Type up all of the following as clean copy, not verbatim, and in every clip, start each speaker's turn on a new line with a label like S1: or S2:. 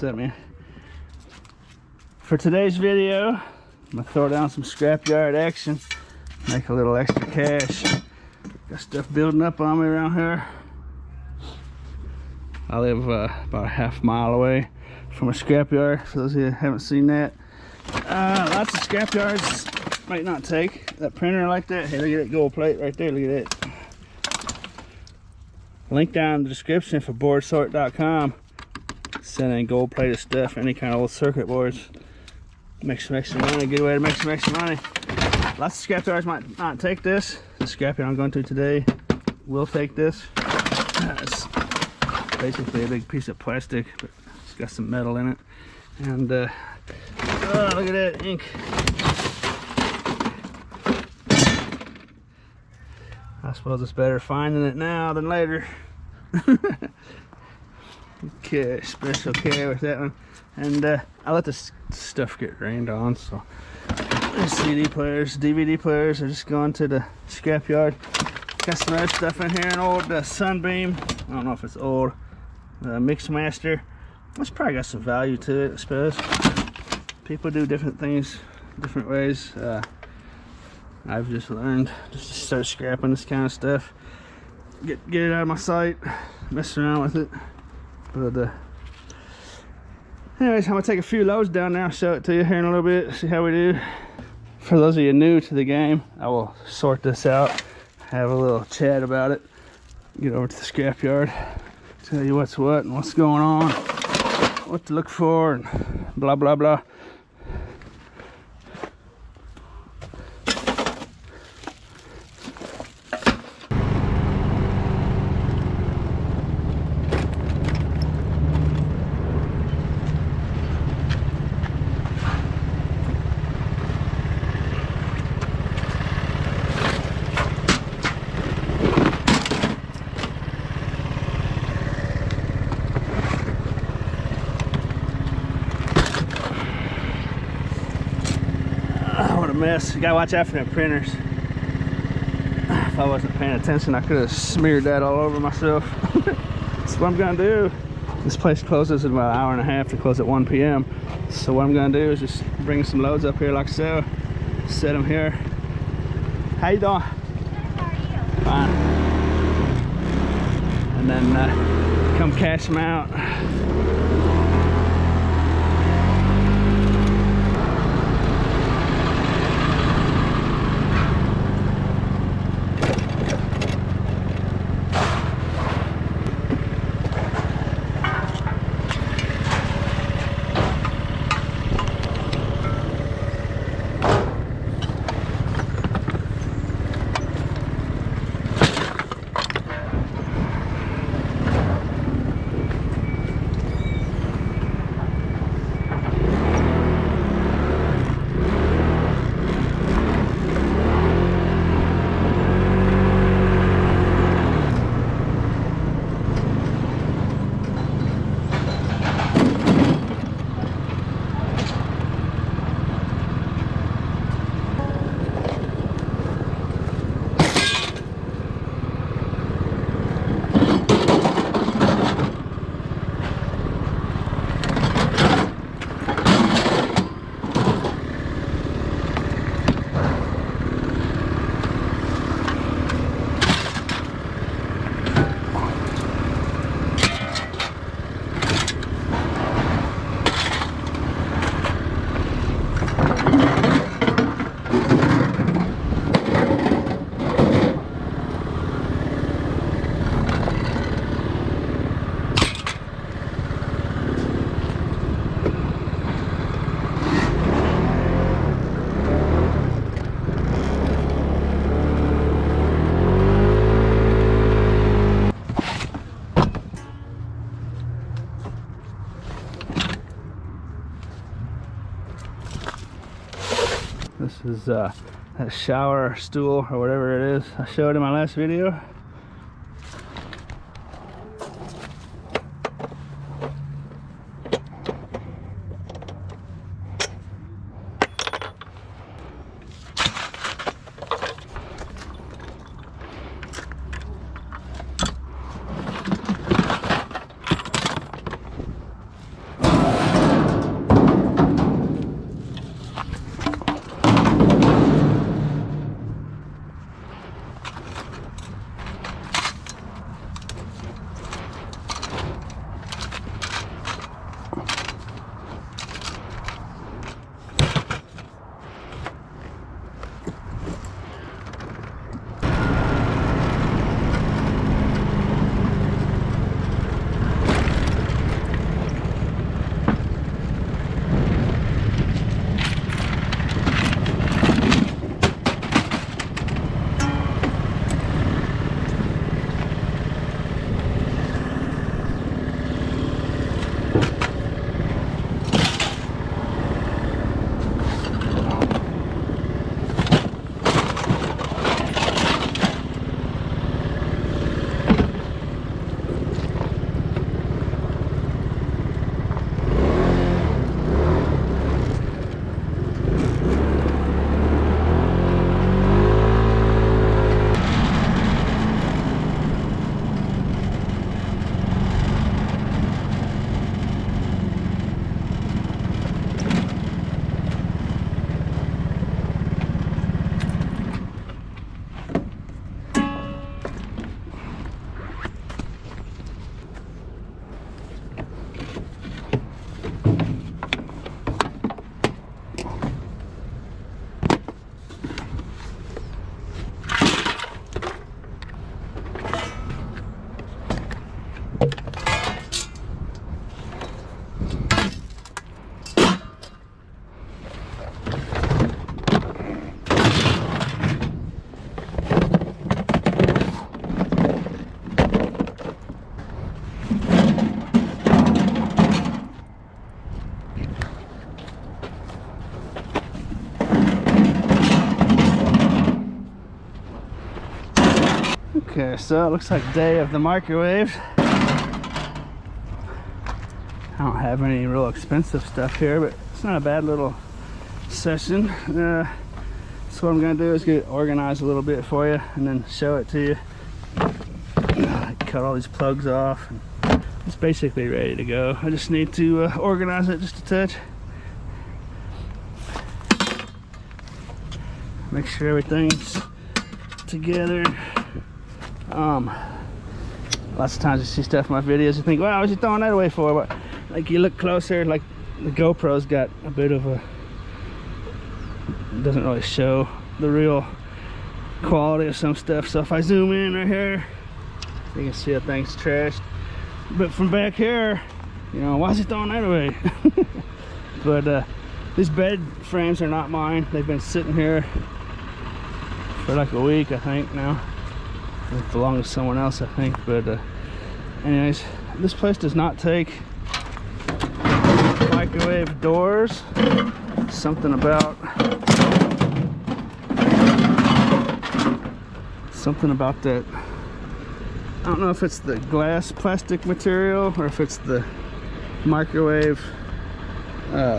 S1: at me. For today's video, I'm gonna throw down some scrapyard action, make a little extra cash. Got stuff building up on me around here. I live about a half-mile away from a scrapyard, for those of you who haven't seen that. Lots of scrapyards might not take that printer like that. Hey, look at that gold plate right there, look at that. Link down in the description for boardsort.com. Send in gold plated stuff, any kind of old circuit boards. Make some extra money, good way to make some extra money. Lots of scrapyards might not take this. The scrapyard I'm going to today will take this. It's basically a big piece of plastic, but it's got some metal in it. And oh, look at that ink. I suppose it's better finding it now than later. Okay, special care with that one. And I let this stuff get rained on, so there's CD players, DVD players are just going to the scrapyard. Got some other stuff in here, an old Sunbeam. I don't know if it's old. Mixmaster. It's probably got some value to it, I suppose. People do different things different ways. I've just learned just to start scrapping this kind of stuff. Get it out of my sight, mess around with it. But anyways, I'm gonna take a few loads down there, I'll show it to you here in a little bit, see how we do. For those of you new to the game, I will sort this out, have a little chat about it, get over to the scrapyard, tell you what's what and what's going on, what to look for, and blah blah blah. Mess. You gotta watch out for them printers. If I wasn't paying attention, I could have smeared that all over myself. That's what I'm gonna do. This place closes in about an hour and a half to close at 1 p.m. So what I'm gonna do is just bring some loads up here like so, set them here. How you doing?
S2: Good, how are you?
S1: Fine. And then come cash them out. This is that shower stool or whatever it is I showed in my last video. Okay, so it looks like day of the microwave. I don't have any real expensive stuff here, but it's not a bad little session. So what I'm gonna do is get it organized a little bit for you and then show it to you. Cut all these plugs off. It's basically ready to go. I just need to organize it just a touch. Make sure everything's together. Lots of times you see stuff in my videos, you think, wow, what's you throwing that away for? But like you look closer, like the GoPro's got a bit of a, it doesn't really show the real quality of some stuff. So if I zoom in right here, you can see that thing's trashed. But from back here, you know, why is he throwing that away? But these bed frames are not mine. They've been sitting here for like a week, I think now. It belongs to someone else, I think. But anyways, this place does not take microwave doors. Something about that. I don't know if it's the glass plastic material or if it's the microwave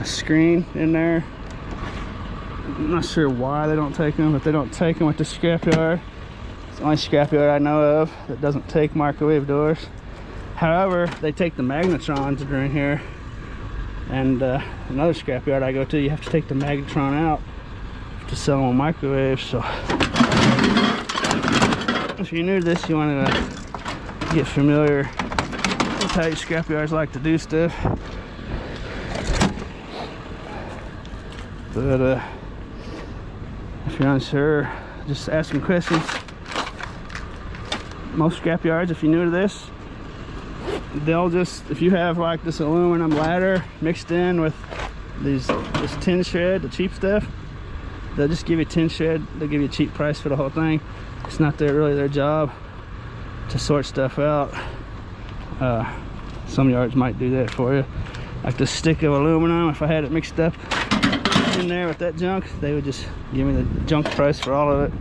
S1: screen in there. I'm not sure why they don't take them, but they don't take them at the scrapyard. It's the only scrapyard I know of that doesn't take microwave doors. However, they take the magnetrons that are in here. And another scrapyard I go to, you have to take the magnetron out to sell them on microwaves. So if you're new to this, you want to get familiar with how your scrapyards like to do stuff. But if you're unsure, just ask some questions. Most scrapyards, if you're new to this, they'll just, if you have like this aluminum ladder mixed in with this tin shred, the cheap stuff, they'll just give you tin shred. They'll give you a cheap price for the whole thing. It's not really their job to sort stuff out. Some yards might do that for you. Like this stick of aluminum, if I had it mixed up in there with that junk, they would just give me the junk price for all of it.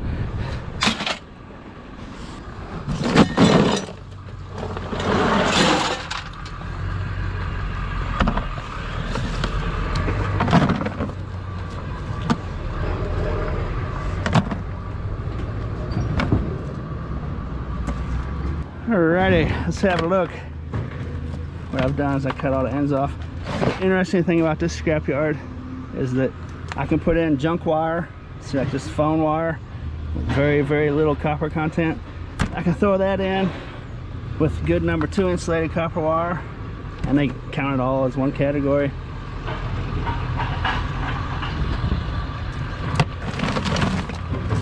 S1: Alrighty, let's have a look. What I've done is I cut all the ends off. The interesting thing about this scrapyard is that I can put in junk wire, so like this phone wire with very, very little copper content. I can throw that in with good number 2 insulated copper wire, and they count it all as one category.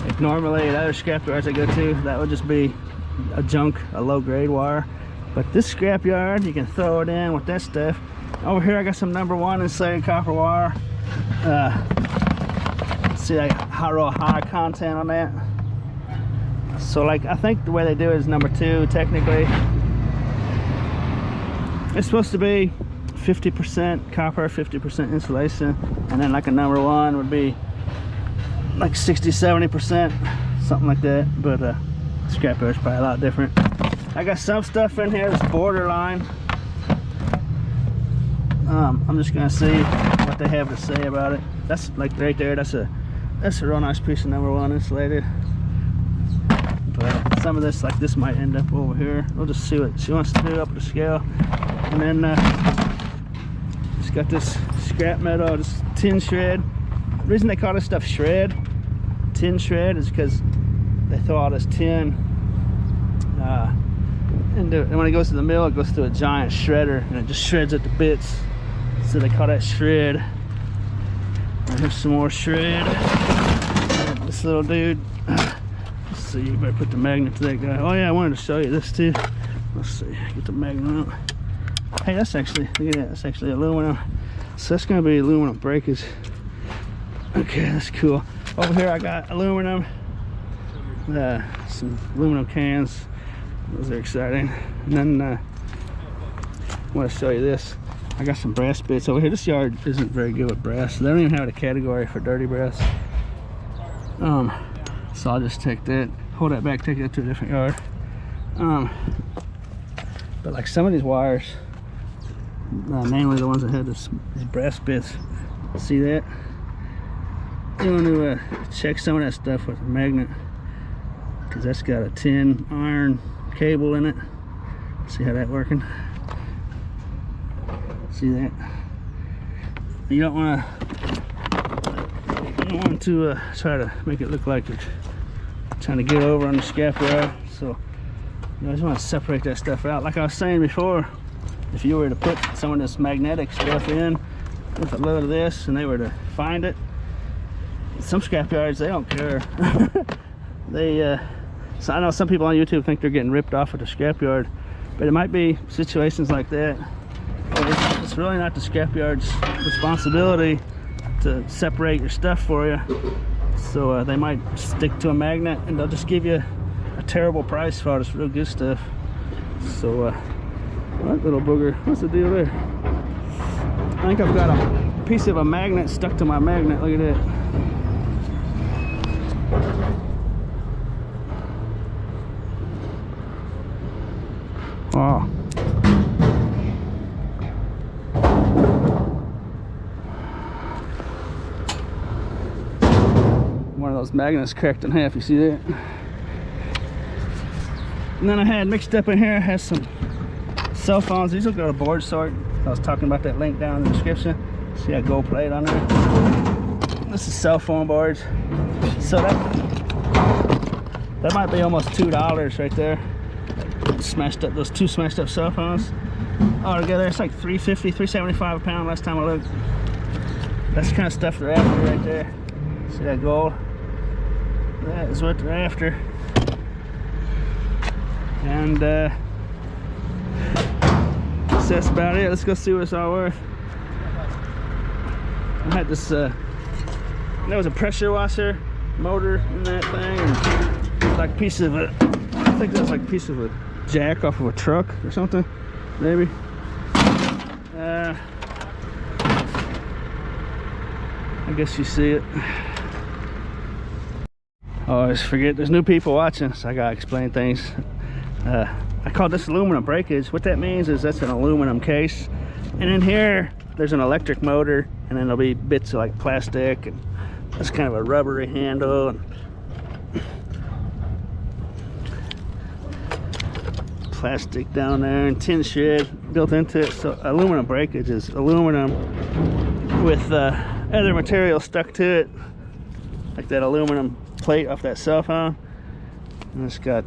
S1: Like normally at other scrapyards I go to, that would just be a low grade wire, but this scrapyard, you can throw it in with that stuff. Over here I got some number 1 insulated copper wire. See that real high content on that. So like I think the way they do it is number 2 technically. It's supposed to be 50% copper, 50% insulation, and then like a number 1 would be like 60-70%, something like that. But scrapyard is probably a lot different. I got some stuff in here that's borderline. I'm just gonna see what they have to say about it. That's like right there, that's a real nice piece of number 1 insulated. But some of this, like this, might end up over here. We'll just see what she wants to do up at the scale. And then it's got this scrap metal, this tin shred. The reason they call this stuff tin shred, is because they throw all this tin and when it goes to the mill, it goes through a giant shredder and it just shreds it to bits. So they call that shred. And here's some more shred. This little dude. Let's see, you better put the magnet to that guy. Oh yeah, I wanted to show you this too. Let's see, get the magnet out. Hey, that's actually, look at that, that's actually aluminum. So that's gonna be aluminum breakage. Okay, that's cool. Over here I got aluminum. Some aluminum cans. Those are exciting. And then I want to show you this. I got some brass bits over here. This yard isn't very good with brass. They don't even have a category for dirty brass. So I'll just take that, hold that back, take it to a different yard. But like some of these wires, mainly the ones that had these brass bits, see that? You want to check some of that stuff with a magnet, because that's got a tin iron cable in it. See how that's working? See that? You don't want to try to make it look like you're trying to get over on the scrapyard. So you just want to separate that stuff out. Like I was saying before, if you were to put some of this magnetic stuff in with a load of this and they were to find it, some scrapyards, they don't care. So I know some people on YouTube think they're getting ripped off at the scrapyard, but it might be situations like that. It's really not the scrapyard's responsibility to separate your stuff for you. So they might stick to a magnet and they'll just give you a terrible price for all this real good stuff. So what little booger, what's the deal there? I think I've got a piece of a magnet stuck to my magnet. Look at that. Wow. One of those magnets cracked in half, you see that? And then I had mixed up in here, I had some cell phones. These will go to board sort. I was talking about that link down in the description. See that gold plate on there? This is cell phone boards. So that might be almost $2 right there. Smashed up, those two smashed up cell phones. All together, it's like $3.50, $3.75 a pound last time I looked. That's the kind of stuff they're after right there. See that gold? That is what they're after. And so that's about it. Let's go see what it's all worth. I had this, there was a pressure washer motor in that thing, and like a piece of a, I think that's like a piece of a jack off of a truck or something, maybe. I guess you see it. I always forget there's new people watching, so I gotta explain things. I call this aluminum breakage. What that means is that's an aluminum case, and in here there's an electric motor, and then there'll be bits of like plastic, and that's kind of a rubbery handle, and plastic down there, and tin shed built into it. So aluminum breakage is aluminum with other material stuck to it, like that aluminum plate off that cell phone, and it's got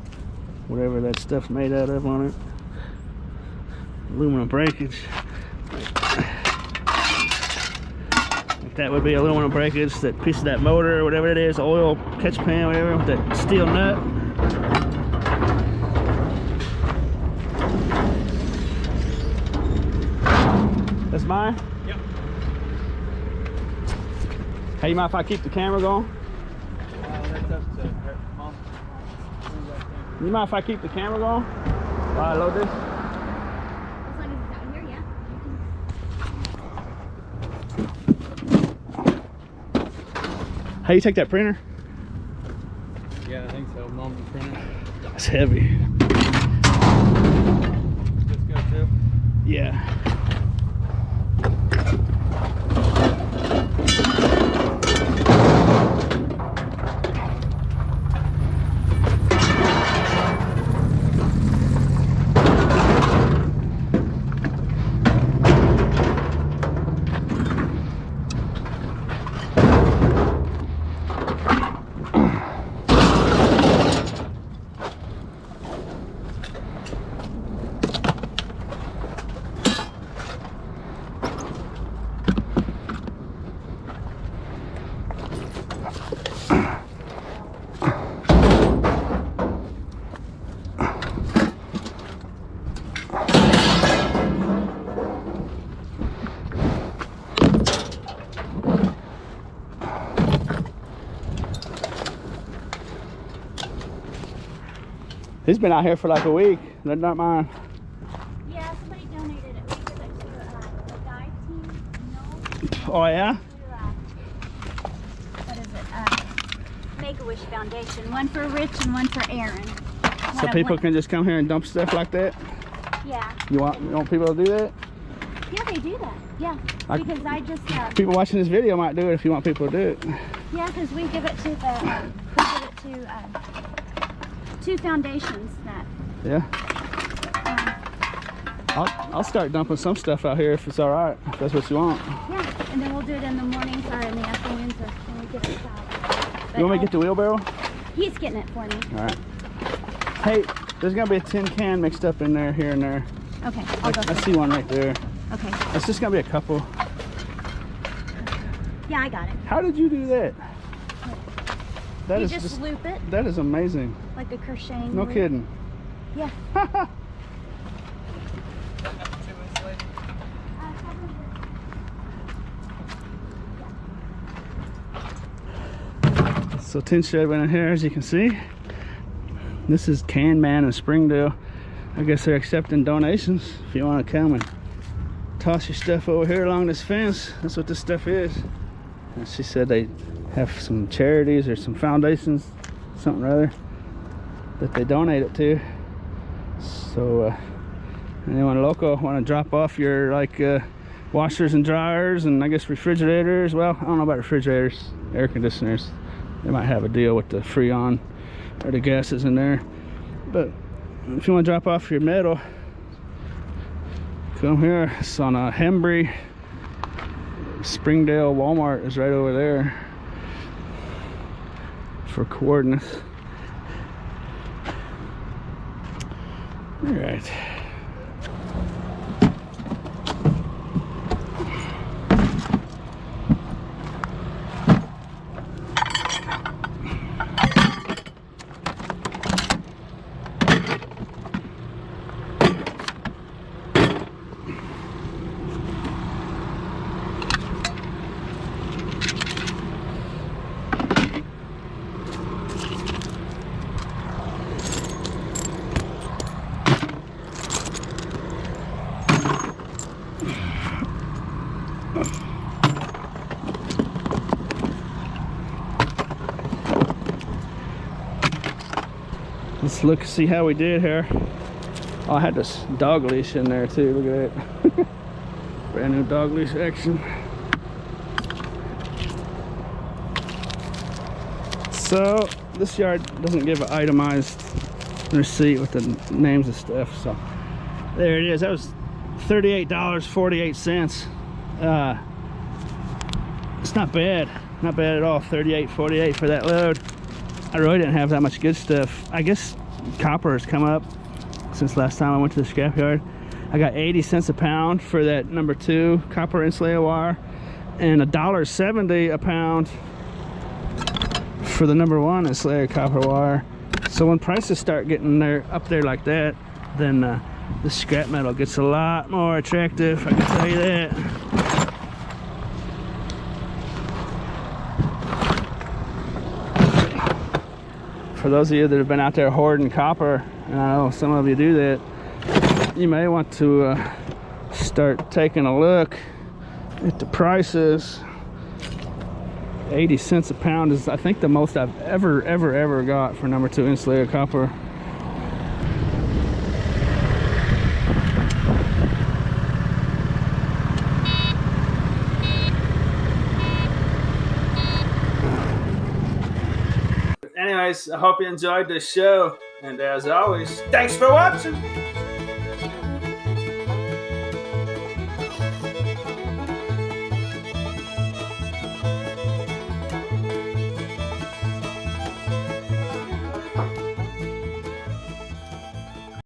S1: whatever that stuff's made out of on it. Aluminum breakage. Like that would be aluminum breakage. That piece of that motor or whatever it is, oil catch pan, whatever, with that steel nut. That's mine?
S2: Yep.
S1: Hey, you mind if I keep the camera going?
S2: That's up to her. Mom.
S1: You mind if I keep the camera going while I load this?
S3: As long as it's out here, yeah.
S1: How you take that printer?
S2: Yeah, I think so. Mom's printer.
S1: It's heavy.
S2: This go too?
S1: Yeah. He's been out here for like a week. They're not mine.
S3: Yeah, somebody donated it. We did it to the dive team. No.
S1: Oh yeah?
S3: What is it? Make-A-Wish Foundation. One for Rich and one for Aaron.
S1: So people can just come here and dump stuff like that?
S3: Yeah.
S1: You want people to do that?
S3: Yeah, they do that. Yeah. Because I just
S1: people watching this video might do it if you want people to do it.
S3: yeah, because we give it to the two foundations that.
S1: Yeah. I'll start dumping some stuff out here if it's all right. If that's what you want.
S3: Yeah, and then we'll do it in the mornings or in the afternoons or when we get it out.
S1: You want me to get the wheelbarrow?
S3: He's getting it for me.
S1: All right. Hey, there's gonna be a tin can mixed up in there, here and there.
S3: Okay, I'll go.
S1: I see one right there.
S3: Okay.
S1: It's just gonna be a couple.
S3: Yeah, I got it.
S1: How did you do that? That
S3: You
S1: is
S3: just loop it
S1: That is amazing.
S3: like a crocheting.
S1: No
S3: loop.
S1: kidding.
S3: Yeah.
S1: So tin shed went in here, as you can see. This is Can Man in Springdale. I guess they're accepting donations if you want to come and toss your stuff over here along this fence. That's what this stuff is. And she said they have some charities or some foundations, something or other, that they donate it to. So anyone local want to drop off your washers and dryers and I guess refrigerators. Well, I don't know about refrigerators, air conditioners. They might have a deal with the Freon or the gases in there. But if you want to drop off your metal, come here. It's on a Hembry. Springdale Walmart is right over there for coordinates. All right. Let's look, see how we did here. Oh, I had this dog leash in there too. Look at that. Brand new dog leash action. So this yard doesn't give an itemized receipt with the names of stuff. So there it is. That was $38.48. It's not bad. Not bad at all. $38.48 for that load. I really didn't have that much good stuff. I guess copper has come up since last time I went to the scrapyard. I got 80 cents a pound for that number 2 copper insulated wire and $1.70 a pound for the number 1 insulated copper wire. So when prices start getting up there like that, then the scrap metal gets a lot more attractive, I can tell you that. For those of you that have been out there hoarding copper, and I know some of you do that, you may want to start taking a look at the prices. 80 cents a pound is, I think, the most I've ever got for number 2 insulated copper. Anyways, I hope you enjoyed this show, and as always, thanks for watching.